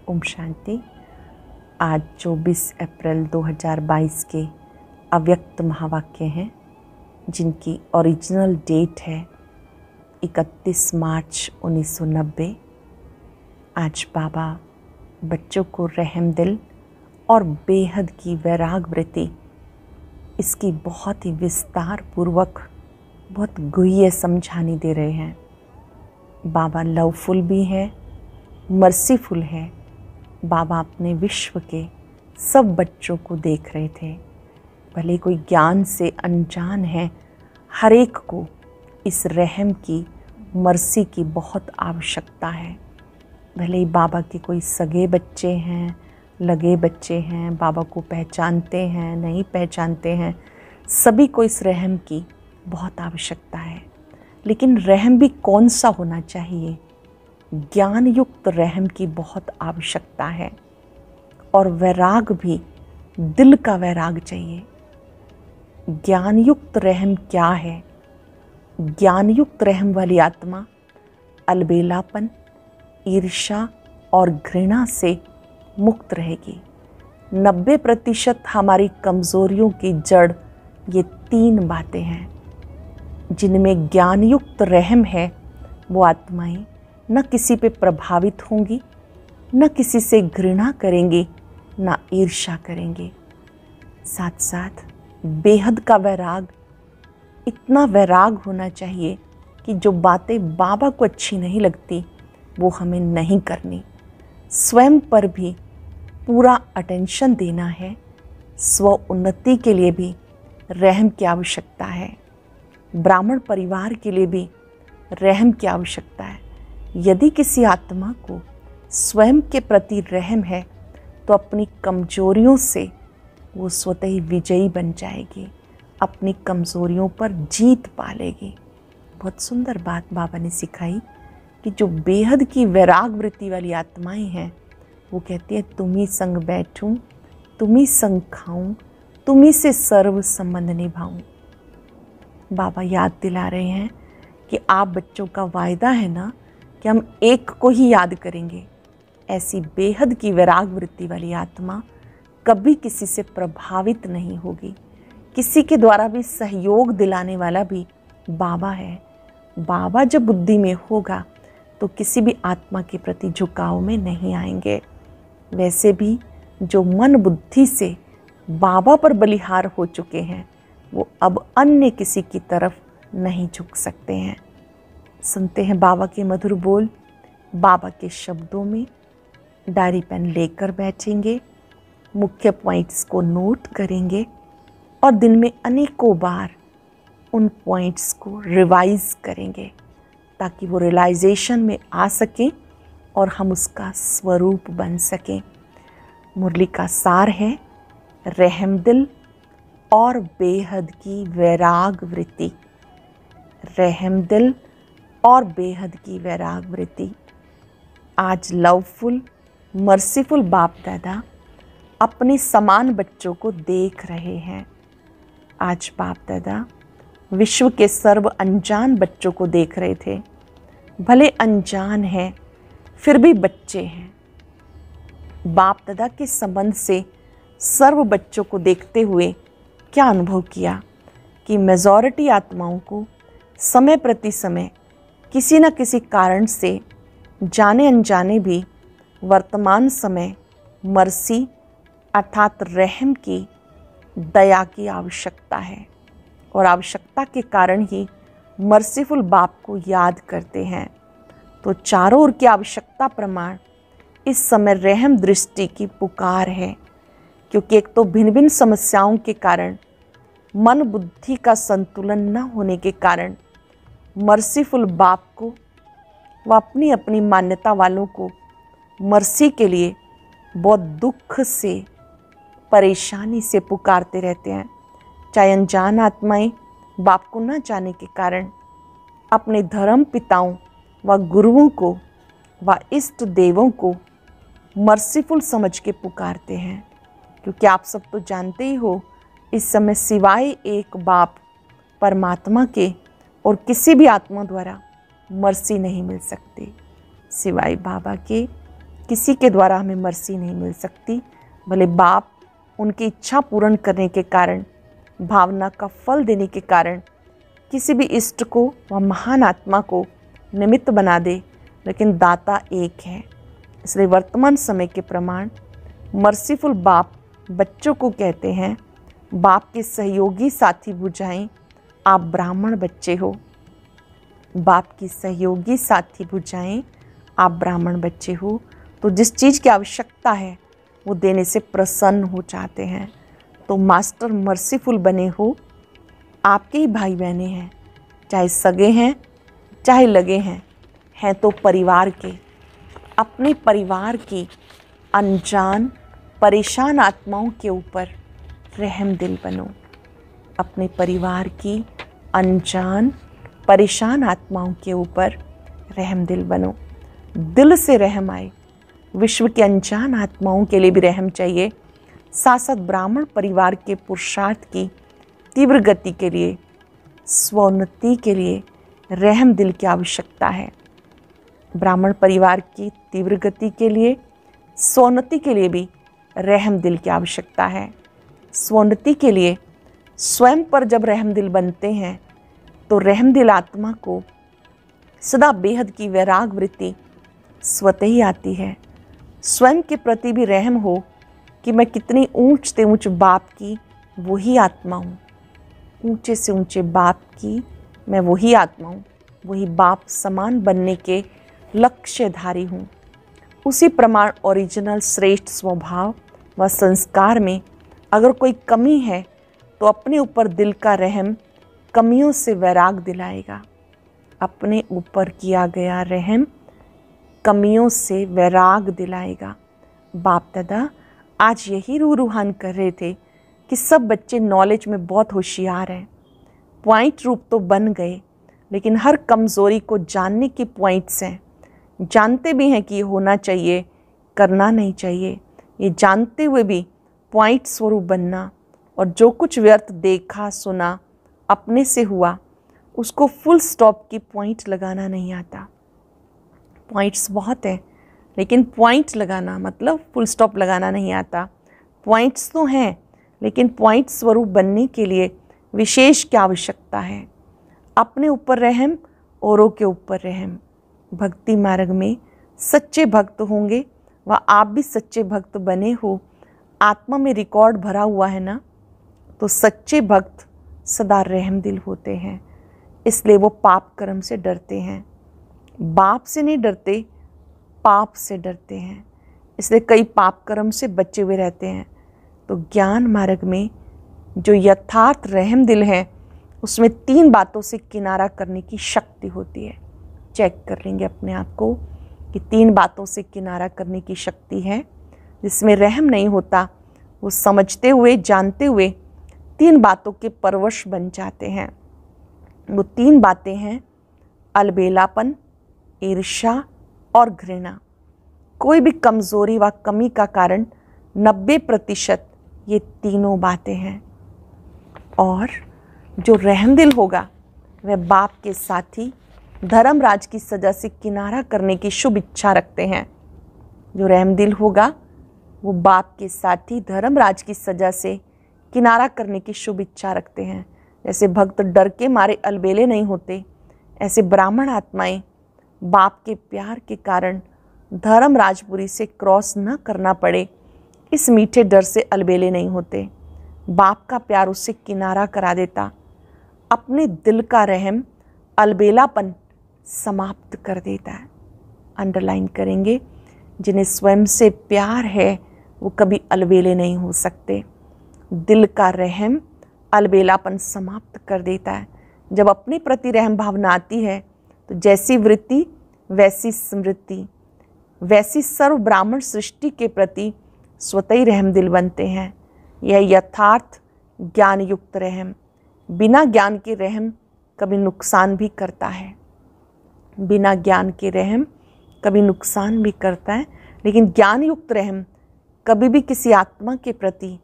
ओम शांति। आज 24 अप्रैल 2022 के अव्यक्त महावाक्य हैं जिनकी ओरिजिनल डेट है 31 मार्च 1990। आज बाबा बच्चों को रहम दिल और बेहद की वैराग वृत्ति इसकी बहुत ही विस्तार पूर्वक बहुत गुह्य समझानी दे रहे हैं। बाबा लवफुल भी है, मर्सीफुल है। बाबा अपने विश्व के सब बच्चों को देख रहे थे। भले कोई ज्ञान से अनजान है, हर एक को इस रहम की, मर्सी की बहुत आवश्यकता है। भले ही बाबा के कोई सगे बच्चे हैं, लगे बच्चे हैं, बाबा को पहचानते हैं, नहीं पहचानते हैं, सभी को इस रहम की बहुत आवश्यकता है। लेकिन रहम भी कौन सा होना चाहिए? ज्ञान युक्त रहम की बहुत आवश्यकता है। और वैराग भी दिल का वैराग चाहिए। ज्ञान युक्त रहम क्या है? ज्ञान युक्त रहम वाली आत्मा अलबेलापन, ईर्ष्या और घृणा से मुक्त रहेगी। 90% हमारी कमज़ोरियों की जड़ ये 3 बातें हैं। जिनमें ज्ञान युक्त रहम है वो आत्माएं न किसी पे प्रभावित होंगी, न किसी से घृणा करेंगी, न ईर्ष्या करेंगे। साथ साथ बेहद का वैराग, इतना वैराग होना चाहिए कि जो बातें बाबा को अच्छी नहीं लगती वो हमें नहीं करनी। स्वयं पर भी पूरा अटेंशन देना है। स्व उन्नति के लिए भी रहम की आवश्यकता है। ब्राह्मण परिवार के लिए भी रहम की आवश्यकता है। यदि किसी आत्मा को स्वयं के प्रति रहम है तो अपनी कमजोरियों से वो स्वतः ही विजयी बन जाएगी, अपनी कमजोरियों पर जीत पा लेगी। बहुत सुंदर बात बाबा ने सिखाई कि जो बेहद की वैराग वृत्ति वाली आत्माएं हैं वो कहती है तुम ही संग बैठूं, तुम ही संग खाऊं, तुम ही से सर्व संबंध निभाऊं। बाबा याद दिला रहे हैं कि आप बच्चों का वायदा है ना कि हम एक को ही याद करेंगे। ऐसी बेहद की वैराग वृत्ति वाली आत्मा कभी किसी से प्रभावित नहीं होगी। किसी के द्वारा भी सहयोग दिलाने वाला भी बाबा है। बाबा जब बुद्धि में होगा तो किसी भी आत्मा के प्रति झुकाव में नहीं आएंगे। वैसे भी जो मन बुद्धि से बाबा पर बलिहार हो चुके हैं वो अब अन्य किसी की तरफ नहीं झुक सकते हैं। सुनते हैं बाबा के मधुर बोल। बाबा के शब्दों में डायरी पेन लेकर बैठेंगे, मुख्य पॉइंट्स को नोट करेंगे और दिन में अनेकों बार उन पॉइंट्स को रिवाइज करेंगे ताकि वो रियलाइजेशन में आ सकें और हम उसका स्वरूप बन सकें। मुरली का सार है रहम दिल और बेहद की वैराग वृत्ति। रहम दिल और बेहद की वैराग वृत्ति। आज लवफुल, मर्सीफुल बाप दादा अपने समान बच्चों को देख रहे हैं। आज बाप दादा विश्व के सर्व अनजान बच्चों को देख रहे थे। भले अनजान हैं फिर भी बच्चे हैं। बाप दादा के संबंध से सर्व बच्चों को देखते हुए क्या अनुभव किया कि मेजॉरिटी आत्माओं को समय प्रति समय किसी न किसी कारण से जाने अनजाने भी वर्तमान समय मर्सी अर्थात रहम की, दया की आवश्यकता है। और आवश्यकता के कारण ही मर्सीफुल बाप को याद करते हैं। तो चारों ओर की आवश्यकता प्रमाण इस समय रहम दृष्टि की पुकार है। क्योंकि एक तो भिन्न भिन्न समस्याओं के कारण, मन बुद्धि का संतुलन न होने के कारण मर्सीफुल बाप को व अपनी अपनी मान्यता वालों को मर्सी के लिए बहुत दुख से, परेशानी से पुकारते रहते हैं। चाहे अनजान आत्माएं बाप को न जाने के कारण अपने धर्म पिताओं व गुरुओं को व इष्ट देवों को मर्सीफुल समझ के पुकारते हैं। क्योंकि आप सब तो जानते ही हो इस समय सिवाय एक बाप परमात्मा के और किसी भी आत्मा द्वारा मर्सी नहीं मिल सकती। सिवाय बाबा के किसी के द्वारा हमें मर्सी नहीं मिल सकती, भले बाप उनकी इच्छा पूर्ण करने के कारण, भावना का फल देने के कारण किसी भी इष्ट को व महान आत्मा को निमित्त बना दे, लेकिन दाता एक है। इसलिए वर्तमान समय के प्रमाण मर्सीफुल बाप बच्चों को कहते हैं, बाप के सहयोगी साथी बुझाएं, आप ब्राह्मण बच्चे हो। बाप की सहयोगी साथी बुझाएं, आप ब्राह्मण बच्चे हो। तो जिस चीज़ की आवश्यकता है वो देने से प्रसन्न हो जाते हैं। तो मास्टर मर्सीफुल बने हो, आपके ही भाई बहने हैं, चाहे सगे हैं चाहे लगे हैं तो परिवार के। अपने परिवार की अनजान परेशान आत्माओं के ऊपर रहम दिल बनो। अपने परिवार की अनजान परेशान आत्माओं के ऊपर रहम दिल बनो। दिल से रहम आए। विश्व के अनजान आत्माओं के लिए भी रहम चाहिए, साथ साथ ब्राह्मण परिवार के पुरुषार्थ की तीव्र गति के लिए, स्वोन्नति के लिए रहम दिल की आवश्यकता है। ब्राह्मण परिवार की तीव्र गति के लिए, स्वोन्नति के लिए भी रहम दिल की आवश्यकता है। स्वोन्नति के लिए स्वयं पर जब रहम दिल बनते हैं तो रहम दिल आत्मा को सदा बेहद की वैराग वृत्ति स्वतः ही आती है। स्वयं के प्रति भी रहम हो कि मैं कितनी ऊंच से ऊंच बाप की वही आत्मा हूँ, ऊंचे से ऊंचे बाप की मैं वही आत्मा हूँ, वही बाप समान बनने के लक्ष्यधारी हूँ। उसी प्रमाण ओरिजिनल श्रेष्ठ स्वभाव व संस्कार में अगर कोई कमी है तो अपने ऊपर दिल का रहम कमियों से वैराग दिलाएगा। अपने ऊपर किया गया रहम कमियों से वैराग दिलाएगा। बाप दादा आज यही रूहान कर रहे थे कि सब बच्चे नॉलेज में बहुत होशियार हैं, पॉइंट रूप तो बन गए, लेकिन हर कमज़ोरी को जानने के पॉइंट्स हैं। जानते भी हैं कि ये होना चाहिए, करना नहीं चाहिए, ये जानते हुए भी पॉइंट स्वरूप बनना, और जो कुछ व्यर्थ देखा सुना अपने से हुआ उसको फुल स्टॉप की पॉइंट लगाना नहीं आता। पॉइंट्स बहुत है लेकिन पॉइंट लगाना मतलब फुल स्टॉप लगाना नहीं आता। पॉइंट्स तो हैं लेकिन पॉइंट स्वरूप बनने के लिए विशेष क्या आवश्यकता है? अपने ऊपर रहम, औरों के ऊपर रहम। भक्ति मार्ग में सच्चे भक्त होंगे व आप भी सच्चे भक्त बने हो, आत्मा में रिकॉर्ड भरा हुआ है ना, तो सच्चे भक्त सदा रहम दिल होते हैं। इसलिए वो पाप कर्म से डरते हैं। बाप से नहीं डरते, पाप से डरते हैं। इसलिए कई पाप कर्म से बचे हुए रहते हैं। तो ज्ञान मार्ग में जो यथार्थ रहम दिल है उसमें 3 बातों से किनारा करने की शक्ति होती है। चेक कर लेंगे अपने आप को कि 3 बातों से किनारा करने की शक्ति है। जिसमें रहम नहीं होता वो समझते हुए जानते हुए 3 बातों के परवश बन जाते हैं। वो 3 बातें हैं अलबेलापन, ईर्ष्या और घृणा। कोई भी कमज़ोरी व कमी का कारण 90% ये तीनों बातें हैं। और जो रहमदिल होगा वह बाप के साथी धर्मराज की सज़ा से किनारा करने की शुभ इच्छा रखते हैं। जो रहमदिल होगा वो बाप के साथी धर्मराज की सज़ा से किनारा करने की शुभ इच्छा रखते हैं। जैसे भक्त डर के मारे अलबेले नहीं होते, ऐसे ब्राह्मण आत्माएं बाप के प्यार के कारण धर्मराजपुरी से क्रॉस न करना पड़े इस मीठे डर से अलबेले नहीं होते। बाप का प्यार उससे किनारा करा देता, अपने दिल का रहम अलबेलापन समाप्त कर देता है। अंडरलाइन करेंगे, जिन्हें स्वयं से प्यार है वो कभी अलबेले नहीं हो सकते। दिल का रहम अलबेलापन समाप्त कर देता है। जब अपने प्रति रहम भावना आती है तो जैसी वृत्ति वैसी स्मृति, वैसी सर्व ब्राह्मण सृष्टि के प्रति स्वतः ही रहम दिल बनते हैं। यह यथार्थ ज्ञान युक्त रहम। बिना ज्ञान के रहम कभी नुकसान भी करता है। बिना ज्ञान के रहम कभी नुकसान भी करता है, लेकिन ज्ञान युक्त रहम कभी भी किसी आत्मा के प्रति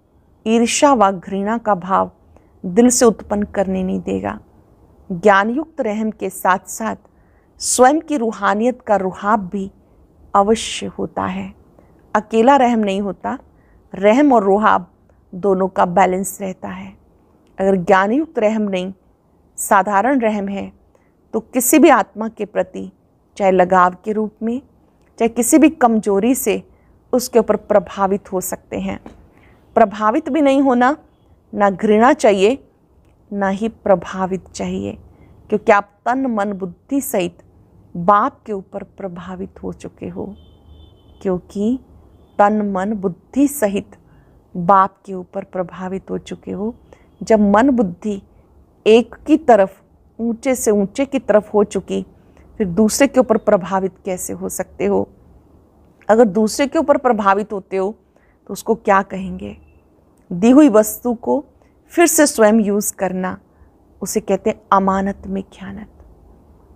ईर्ष्या व घृणा का भाव दिल से उत्पन्न करने नहीं देगा। ज्ञान युक्त रहम के साथ साथ स्वयं की रूहानियत का रुहाब भी अवश्य होता है। अकेला रहम नहीं होता, रहम और रोहाब दोनों का बैलेंस रहता है। अगर ज्ञानयुक्त रहम नहीं, साधारण रहम है, तो किसी भी आत्मा के प्रति, चाहे लगाव के रूप में, चाहे किसी भी कमजोरी से, उसके ऊपर प्रभावित हो सकते हैं। प्रभावित भी नहीं होना, ना घृणा चाहिए ना ही प्रभावित चाहिए, क्योंकि आप तन मन बुद्धि सहित बाप के ऊपर प्रभावित हो चुके हो। क्योंकि तन मन बुद्धि सहित बाप के ऊपर प्रभावित हो चुके हो। जब मन बुद्धि एक की तरफ, ऊंचे से ऊंचे की तरफ हो चुकी, फिर दूसरे के ऊपर प्रभावित कैसे हो सकते हो? अगर दूसरे के ऊपर प्रभावित होते हो तो उसको क्या कहेंगे? दी हुई वस्तु को फिर से स्वयं यूज करना, उसे कहते हैं अमानत में ख़यानत।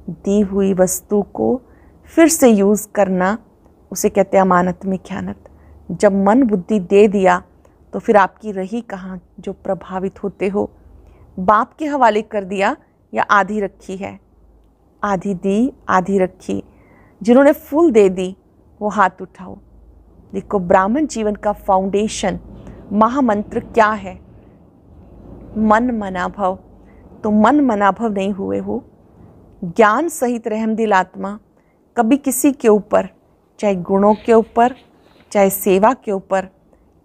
दी हुई वस्तु को फिर से यूज करना, उसे कहते हैं अमानत में ख़यानत। जब मन बुद्धि दे दिया तो फिर आपकी रही कहाँ जो प्रभावित होते हो? बाप के हवाले कर दिया या आधी रखी है? आधी दी, आधी रखी। जिन्होंने फुल दे दी वो हाथ उठाओ। देखो, ब्राह्मण जीवन का फाउंडेशन, महामंत्र क्या है? मन मना भव। तो मन मना भव नहीं हुए हो। ज्ञान सहित रहमदिल आत्मा कभी किसी के ऊपर, चाहे गुणों के ऊपर, चाहे सेवा के ऊपर,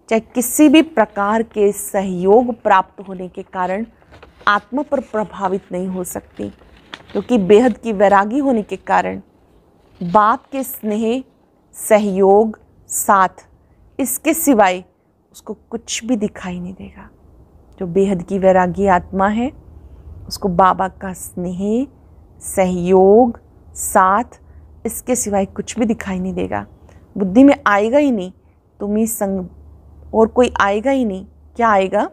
चाहे किसी भी प्रकार के सहयोग प्राप्त होने के कारण आत्मा पर प्रभावित नहीं हो सकती, क्योंकि बेहद की वैरागी होने के कारण बाप के स्नेह, सहयोग, साथ, इसके सिवाय उसको कुछ भी दिखाई नहीं देगा। जो बेहद की वैरागी आत्मा है उसको बाबा का स्नेह, सहयोग, साथ, इसके सिवाय कुछ भी दिखाई नहीं देगा। बुद्धि में आएगा ही नहीं तुम ही संग, और कोई आएगा ही नहीं। क्या आएगा?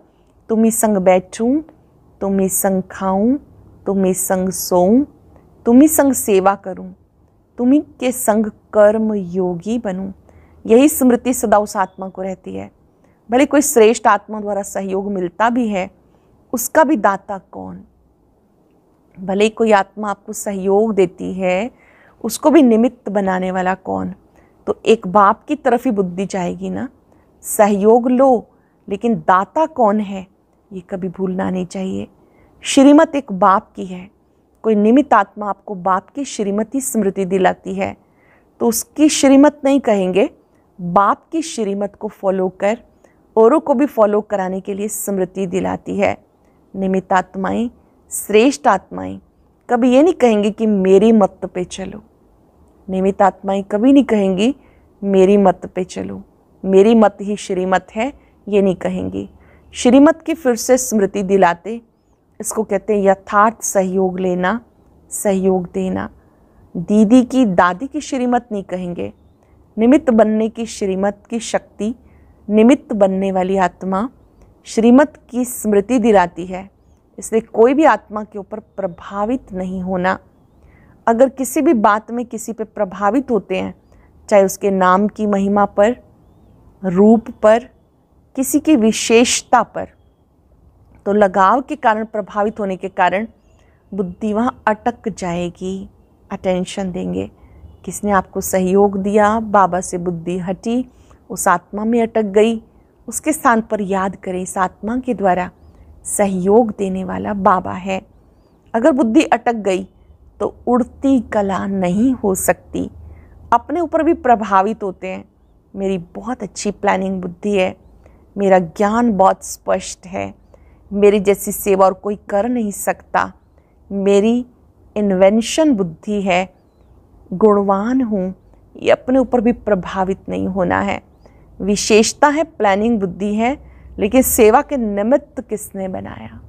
तुम ही संग बैठूं, तुम ही संग खाऊं, तुम ही संग सोऊं, तुम ही संग सेवा करूं, तुम ही के संग कर्म योगी बनूं। यही स्मृति सदा उस आत्मा को रहती है। भले कोई श्रेष्ठ आत्मा द्वारा सहयोग मिलता भी है, उसका भी दाता कौन? भले कोई आत्मा आपको सहयोग देती है, उसको भी निमित्त बनाने वाला कौन? तो एक बाप की तरफ ही बुद्धि जाएगी ना। सहयोग लो, लेकिन दाता कौन है ये कभी भूलना नहीं चाहिए। श्रीमत एक बाप की है। कोई निमित्त आत्मा आपको बाप की श्रीमती स्मृति दिलाती है तो उसकी श्रीमत नहीं कहेंगे, बाप की श्रीमत को फॉलो कर औरों को भी फॉलो कराने के लिए स्मृति दिलाती है। निमित्त आत्माएं, श्रेष्ठ आत्माएं कभी ये नहीं कहेंगी कि मेरी मत पे चलो। निमित्त आत्माएं कभी नहीं कहेंगी मेरी मत पे चलो, मेरी मत ही श्रीमत है, ये नहीं कहेंगी। श्रीमत की फिर से स्मृति दिलाते, इसको कहते हैं यथार्थ सहयोग लेना, सहयोग देना। दीदी की, दादी की श्रीमत नहीं कहेंगे। निमित्त बनने की श्रीमत की शक्ति, निमित्त बनने वाली आत्मा श्रीमत की स्मृति दिलाती है। इसलिए कोई भी आत्मा के ऊपर प्रभावित नहीं होना। अगर किसी भी बात में किसी पे प्रभावित होते हैं, चाहे उसके नाम की महिमा पर, रूप पर, किसी की विशेषता पर, तो लगाव के कारण, प्रभावित होने के कारण बुद्धि वहाँ अटक जाएगी। अटेंशन देंगे। किसने आपको सहयोग दिया, बाबा से बुद्धि हटी, उस आत्मा में अटक गई, उसके स्थान पर याद करें इस आत्मा के द्वारा सहयोग देने वाला बाबा है। अगर बुद्धि अटक गई तो उड़ती कला नहीं हो सकती। अपने ऊपर भी प्रभावित होते हैं। मेरी बहुत अच्छी प्लानिंग बुद्धि है, मेरा ज्ञान बहुत स्पष्ट है, मेरी जैसी सेवा और कोई कर नहीं सकता, मेरी इन्वेंशन बुद्धि है, गुणवान हूँ, ये अपने ऊपर भी प्रभावित नहीं होना है। विशेषता है, प्लानिंग बुद्धि है, लेकिन सेवा के निमित्त किसने बनाया?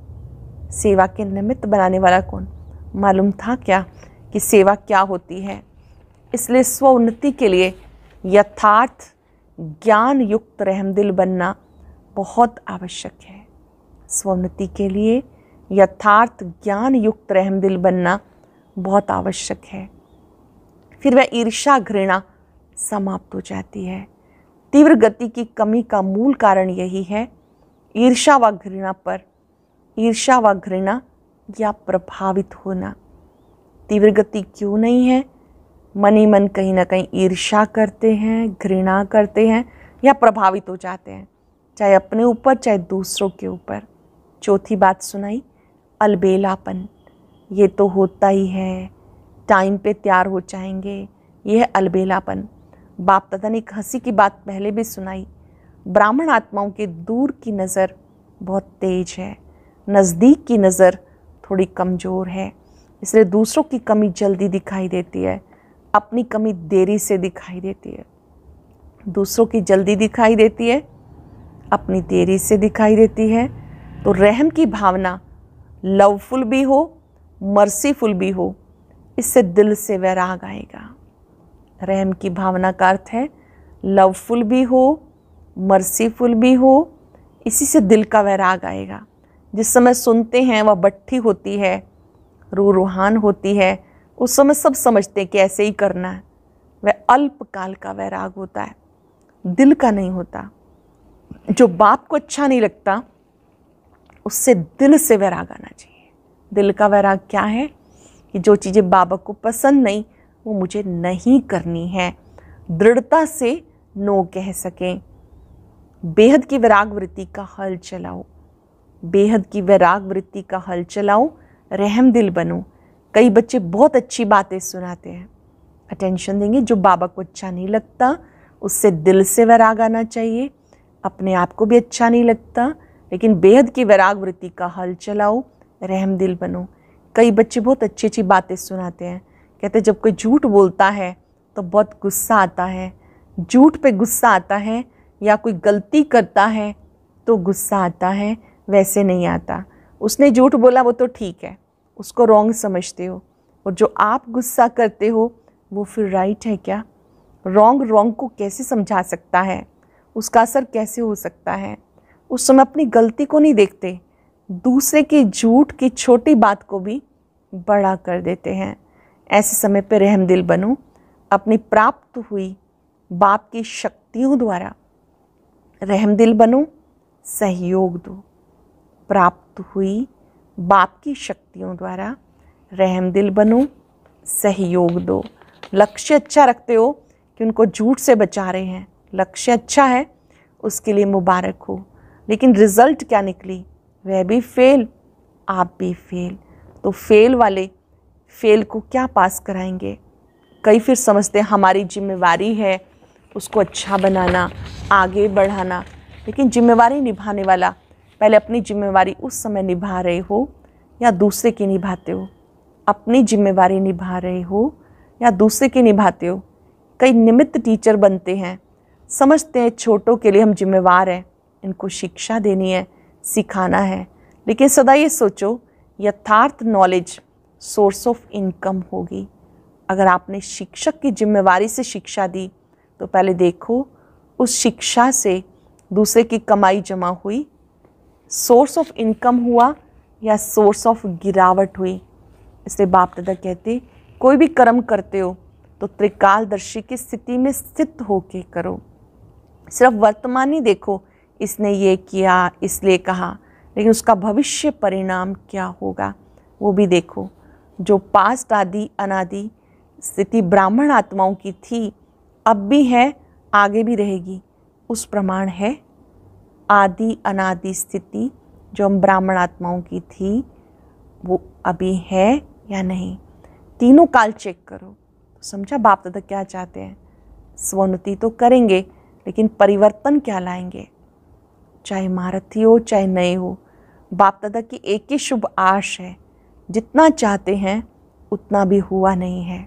सेवा के निमित्त बनाने वाला कौन? मालूम था क्या कि सेवा क्या होती है? इसलिए स्व उन्नति के लिए यथार्थ ज्ञान युक्त रहमदिल बनना बहुत आवश्यक है। स्वोन्नति के लिए यथार्थ ज्ञान युक्त रहमदिल बनना बहुत आवश्यक है। फिर वह ईर्ष्या घृणा समाप्त हो जाती है। तीव्र गति की कमी का मूल कारण यही है, ईर्ष्या व घृणा पर, ईर्ष्या व घृणा या प्रभावित होना। तीव्र गति क्यों नहीं है? मन ही मन कहीं ना कहीं ईर्ष्या करते हैं, घृणा करते हैं या प्रभावित हो जाते हैं, चाहे अपने ऊपर चाहे दूसरों के ऊपर। चौथी बात सुनाई, अलबेलापन। ये तो होता ही है, टाइम पे तैयार हो जाएंगे, यह है अलबेलापन। बाप दादा ने एक हंसी की बात पहले भी सुनाई, ब्राह्मण आत्माओं के दूर की नज़र बहुत तेज है, नज़दीक की नज़र थोड़ी कमज़ोर है, इसलिए दूसरों की कमी जल्दी दिखाई देती है, अपनी कमी देरी से दिखाई देती है। दूसरों की जल्दी दिखाई देती है, अपनी देरी से दिखाई देती है। तो रहम की भावना लवफुल भी हो, मर्सीफुल भी हो, इससे दिल से वैराग आएगा। रहम की भावना का अर्थ है लवफुल भी हो, मर्सीफुल भी हो, इसी से दिल का वैराग आएगा। जिस समय सुनते हैं वह बट्ठी होती है, रूहान होती है, उस समय सब समझते हैं कि ऐसे ही करना है। वह अल्पकाल का वैराग होता है, दिल का नहीं होता। जो बाप को अच्छा नहीं लगता उससे दिल से वैराग आना चाहिए। दिल का वैराग क्या है कि जो चीज़ें बाबा को पसंद नहीं वो मुझे नहीं करनी है, दृढ़ता से नो कह सकें। बेहद की वैराग वृत्ति का हल चलाओ, बेहद की वैराग वृत्ति का हल चलाओ, रहम दिल बनो। कई बच्चे बहुत अच्छी बातें सुनाते हैं, अटेंशन देंगे। जो बाबा को अच्छा नहीं लगता उससे दिल से वैराग आना चाहिए। अपने आप को भी अच्छा नहीं लगता, लेकिन बेहद की वैराग वृत्ति का हल चलाओ, रहम दिल बनो। कई बच्चे बहुत अच्छी अच्छी बातें सुनाते हैं, कहते हैं जब कोई झूठ बोलता है तो बहुत गुस्सा आता है, झूठ पे गुस्सा आता है, या कोई गलती करता है तो गुस्सा आता है, वैसे नहीं आता। उसने झूठ बोला वो तो ठीक है, उसको रॉन्ग समझते हो, और जो आप गुस्सा करते हो वो फिर राइट है क्या? रॉन्ग को कैसे समझा सकता है, उसका असर कैसे हो सकता है? उस समय अपनी गलती को नहीं देखते, दूसरे की झूठ की छोटी बात को भी बड़ा कर देते हैं। ऐसे समय पे रहम दिल बनो, अपनी प्राप्त हुई बाप की शक्तियों द्वारा रहम दिल बनो, सहयोग दो। प्राप्त हुई बाप की शक्तियों द्वारा रहम दिल बनो, सहयोग दो। लक्ष्य अच्छा रखते हो कि उनको झूठ से बचा रहे हैं, लक्ष्य अच्छा है, उसके लिए मुबारक हो, लेकिन रिजल्ट क्या निकली? वह भी फेल, आप भी फेल। तो फेल वाले फेल को क्या पास कराएंगे? कई फिर समझते हैं हमारी जिम्मेवारी है उसको अच्छा बनाना, आगे बढ़ाना, लेकिन जिम्मेवारी निभाने वाला पहले अपनी जिम्मेवारी उस समय निभा रहे हो या दूसरे की निभाते हो? अपनी जिम्मेवारी निभा रहे हो या दूसरे की निभाते हो? कई निमित्त टीचर बनते हैं, समझते हैं छोटों के लिए हम जिम्मेवार हैं, इनको शिक्षा देनी है, सिखाना है, लेकिन सदा ये सोचो यथार्थ नॉलेज सोर्स ऑफ इनकम होगी। अगर आपने शिक्षक की जिम्मेवारी से शिक्षा दी तो पहले देखो उस शिक्षा से दूसरे की कमाई जमा हुई, सोर्स ऑफ इनकम हुआ या सोर्स ऑफ गिरावट हुई। इसलिए बाप दादा कहते कोई भी कर्म करते हो तो त्रिकालदर्शी की स्थिति में स्थित होके करो। सिर्फ वर्तमान ही देखो, इसने ये किया इसलिए कहा, लेकिन उसका भविष्य परिणाम क्या होगा वो भी देखो। जो पास्ट आदि अनादि स्थिति ब्राह्मण आत्माओं की थी, अब भी है, आगे भी रहेगी, उस प्रमाण है। आदि अनादि स्थिति जो हम ब्राह्मण आत्माओं की थी वो अभी है या नहीं, तीनों काल चेक करो। तो समझा बाप दादा क्या चाहते हैं? स्वोन्नति तो करेंगे, लेकिन परिवर्तन क्या लाएंगे? चाहे महारथी हो चाहे नए हो, बाप दादा की एक ही शुभ आश है, जितना चाहते हैं उतना भी हुआ नहीं है,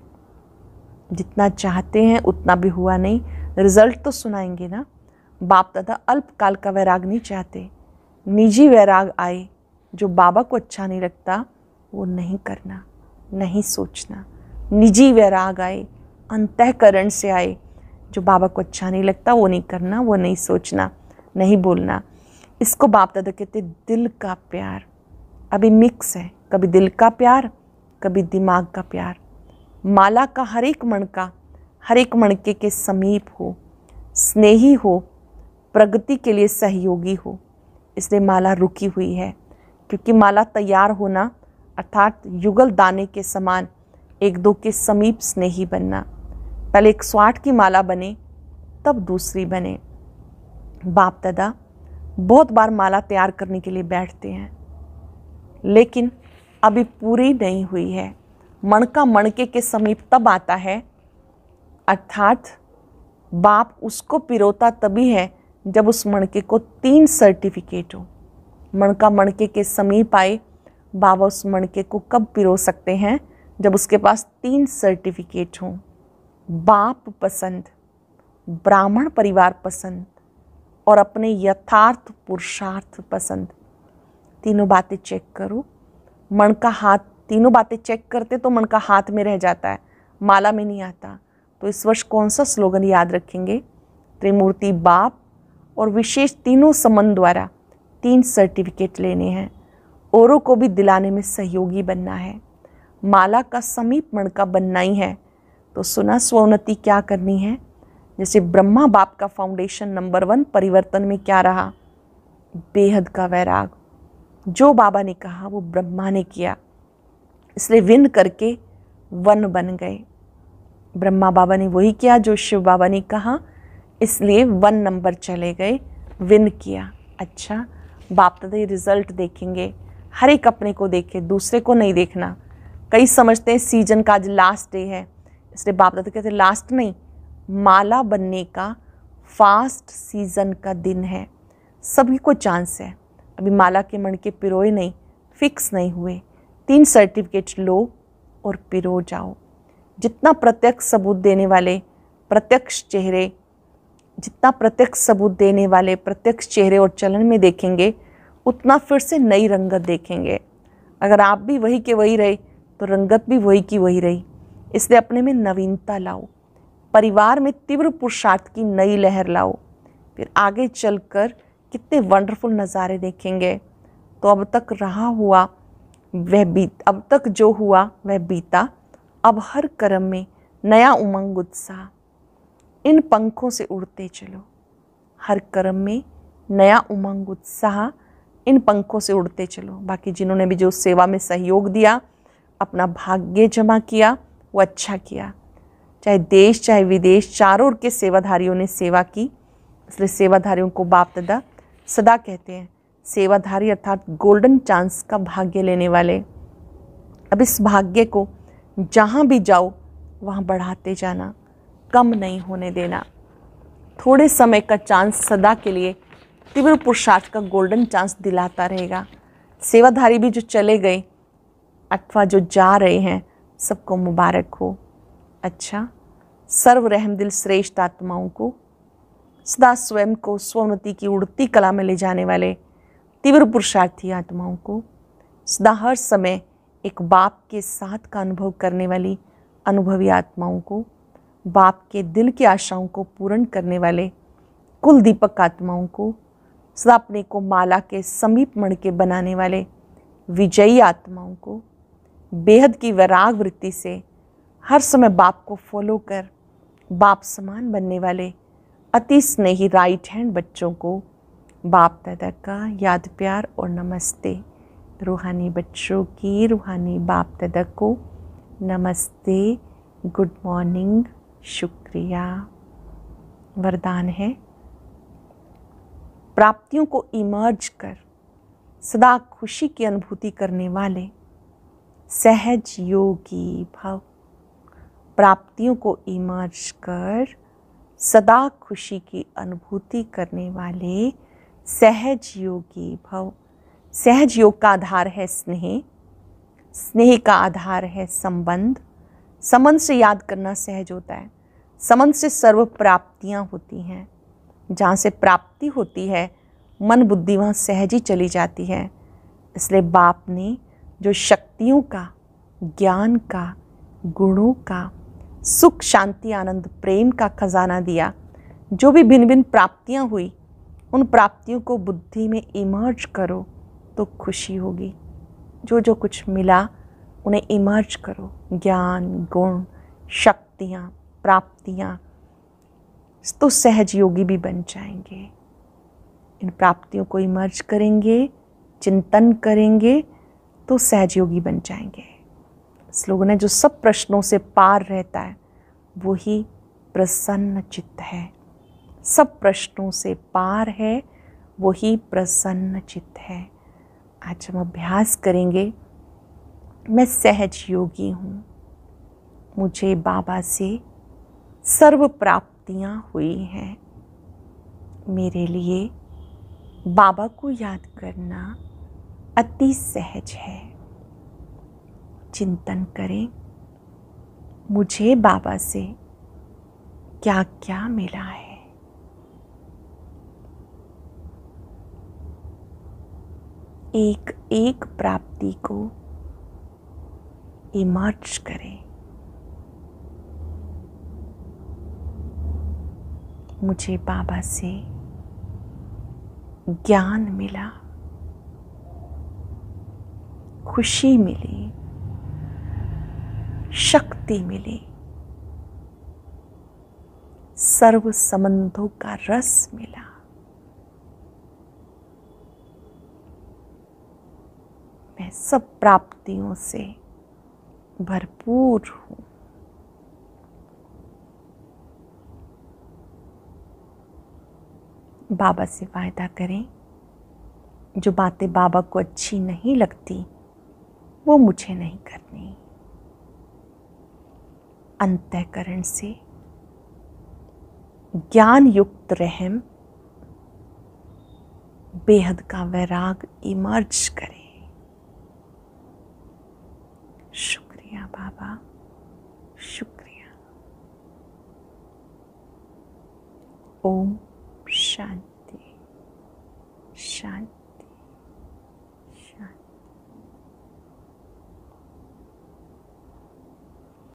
जितना चाहते हैं उतना भी हुआ नहीं। रिजल्ट तो सुनाएंगे ना। बाप दादा अल्पकाल का वैराग नहीं चाहते, निजी वैराग आए, जो बाबा को अच्छा नहीं लगता वो नहीं करना, नहीं सोचना। निजी वैराग आए, अंतःकरण से आए, जो बाबा को अच्छा नहीं लगता वो नहीं करना, वो नहीं सोचना, नहीं बोलना। इसको बाप दादा कहते दिल का प्यार। अभी मिक्स है, कभी दिल का प्यार, कभी दिमाग का प्यार। माला का हर एक मणका हर एक मणके के समीप हो, स्नेही हो, प्रगति के लिए सहयोगी हो। इसलिए माला रुकी हुई है, क्योंकि माला तैयार होना अर्थात युगल दाने के समान एक दो के समीप स्नेही बनना, पहले 108 की माला बने तब दूसरी बने। बाप दादा बहुत बार माला तैयार करने के लिए बैठते हैं, लेकिन अभी पूरी नहीं हुई है। मणका मणके के समीप तब आता है, अर्थात बाप उसको पिरोता तभी है जब उस मणके को 3 सर्टिफिकेट हो। मणका मणके के समीप आए, बाबा उस मणके को कब पिरो सकते हैं? जब उसके पास 3 सर्टिफिकेट हों। बाप पसंद, ब्राह्मण परिवार पसंद और अपने यथार्थ पुरुषार्थ पसंद। तीनों बातें चेक करो। मन का हाथ, तीनों बातें चेक करते तो मन का हाथ में रह जाता है, माला में नहीं आता। तो इस वर्ष कौन सा स्लोगन याद रखेंगे? त्रिमूर्ति बाप और विशेष तीनों संबंध द्वारा 3 सर्टिफिकेट लेने हैं। औरों को भी दिलाने में सहयोगी बनना है। माला का समीप मणका बनना ही है। तो सुना स्वोन्नति क्या करनी है? जैसे ब्रह्मा बाप का फाउंडेशन नंबर 1 परिवर्तन में क्या रहा? बेहद का वैराग। जो बाबा ने कहा वो ब्रह्मा ने किया, इसलिए विन करके वन बन गए। ब्रह्मा बाबा ने वही किया जो शिव बाबा ने कहा, इसलिए 1 नंबर चले गए, विन किया। अच्छा, बाप दादा रिजल्ट देखेंगे, हर एक अपने को देखे, दूसरे को नहीं देखना। कई समझते हैं सीजन का आज लास्ट डे है, इसलिए बाप दादा कहते लास्ट नहीं, माला बनने का फास्ट सीजन का दिन है। सभी को चांस है। अभी माला के मणके पिरोए नहीं, फिक्स नहीं हुए, 3 सर्टिफिकेट लो और पिरो जाओ। जितना प्रत्यक्ष सबूत देने वाले प्रत्यक्ष चेहरे, जितना प्रत्यक्ष सबूत देने वाले प्रत्यक्ष चेहरे और चलन में देखेंगे, उतना फिर से नई रंगत देखेंगे। अगर आप भी वही के वही रहे तो रंगत भी वही की वही रही। इसलिए अपने में नवीनता लाओ, परिवार में तीव्र पुरुषार्थ की नई लहर लाओ, फिर आगे चलकर कितने वंडरफुल नज़ारे देखेंगे। तो अब तक रहा हुआ वह बीत, अब तक जो हुआ वह बीता। अब हर कर्म में नया उमंग उत्साह, इन पंखों से उड़ते चलो। हर कर्म में नया उमंग उत्साह, इन पंखों से उड़ते चलो। बाकी जिन्होंने भी जो सेवा में सहयोग दिया, अपना भाग्य जमा किया, वो अच्छा किया। चाहे देश चाहे विदेश, चारों ओर के सेवाधारियों ने सेवा की। इसलिए सेवाधारियों को बाप दादा सदा कहते हैं सेवाधारी, अर्थात गोल्डन चांस का भाग्य लेने वाले। अब इस भाग्य को जहाँ भी जाओ वहाँ बढ़ाते जाना, कम नहीं होने देना। थोड़े समय का चांस सदा के लिए तीव्र पुरुषार्थ का गोल्डन चांस दिलाता रहेगा। सेवाधारी भी जो चले गए अथवा जो जा रहे हैं, सबको मुबारक हो। अच्छा, सर्व रहमदिल श्रेष्ठ आत्माओं को, सदा स्वयं को स्वोन्नति की उड़ती कला में ले जाने वाले तीव्र पुरुषार्थी आत्माओं को, सदा हर समय एक बाप के साथ का अनुभव करने वाली अनुभवी आत्माओं को, बाप के दिल की आशाओं को पूर्ण करने वाले कुल दीपक आत्माओं को, सदा अपने को माला के समीप मणके बनाने वाले विजयी आत्माओं को, बेहद की वैराग वृत्ति से हर समय बाप को फॉलो कर बाप समान बनने वाले अति स्नेही राइट हैंड बच्चों को बाप दादा का याद प्यार और नमस्ते। रूहानी बच्चों की रूहानी बाप दादा को नमस्ते, गुड मॉर्निंग, शुक्रिया। वरदान है, प्राप्तियों को इमर्ज कर सदा खुशी की अनुभूति करने वाले सहज योगी भव। प्राप्तियों को इमर्ज कर सदा खुशी की अनुभूति करने वाले सहज योगी भव। सहज योग का आधार है स्नेह, स्नेह का आधार है संबंध, संबंध से याद करना सहज होता है, संबंध से सर्व प्राप्तियां होती हैं। जहाँ से प्राप्ति होती है मन बुद्धि वहाँ सहज ही चली जाती है। इसलिए बाप ने जो शक्तियों का, ज्ञान का, गुणों का, सुख शांति आनंद प्रेम का खजाना दिया, जो भी भिन्न भिन्न प्राप्तियां हुई, उन प्राप्तियों को बुद्धि में इमर्ज करो तो खुशी होगी। जो जो कुछ मिला उन्हें इमर्ज करो, ज्ञान गुण शक्तियाँ प्राप्तियाँ, तो सहज योगी भी बन जाएंगे। इन प्राप्तियों को इमर्ज करेंगे, चिंतन करेंगे तो सहज योगी बन जाएंगे। स्लोगन है, जो सब प्रश्नों से पार रहता है वही प्रसन्न चित्त है, सब प्रश्नों से पार है, वही प्रसन्न चित्त है। आज हम अभ्यास करेंगे, मैं सहज योगी हूँ, मुझे बाबा से सर्व प्राप्तियाँ हुई हैं। मेरे लिए बाबा को याद करना अति सहज है। चिंतन करें, मुझे बाबा से क्या क्या मिला है। एक एक प्राप्ति को इमर्ज करें। मुझे बाबा से ज्ञान मिला, खुशी मिली, शक्ति मिली, सर्व संबंधों का रस मिला। मैं सब प्राप्तियों से भरपूर हूँ। बाबा से वायदा करें, जो बातें बाबा को अच्छी नहीं लगती वो मुझे नहीं करनी। अंतःकरण से ज्ञान युक्त रहम, बेहद का वैराग इमर्ज करें। शुक्रिया बाबा, शुक्रिया। ओम शांति शांति।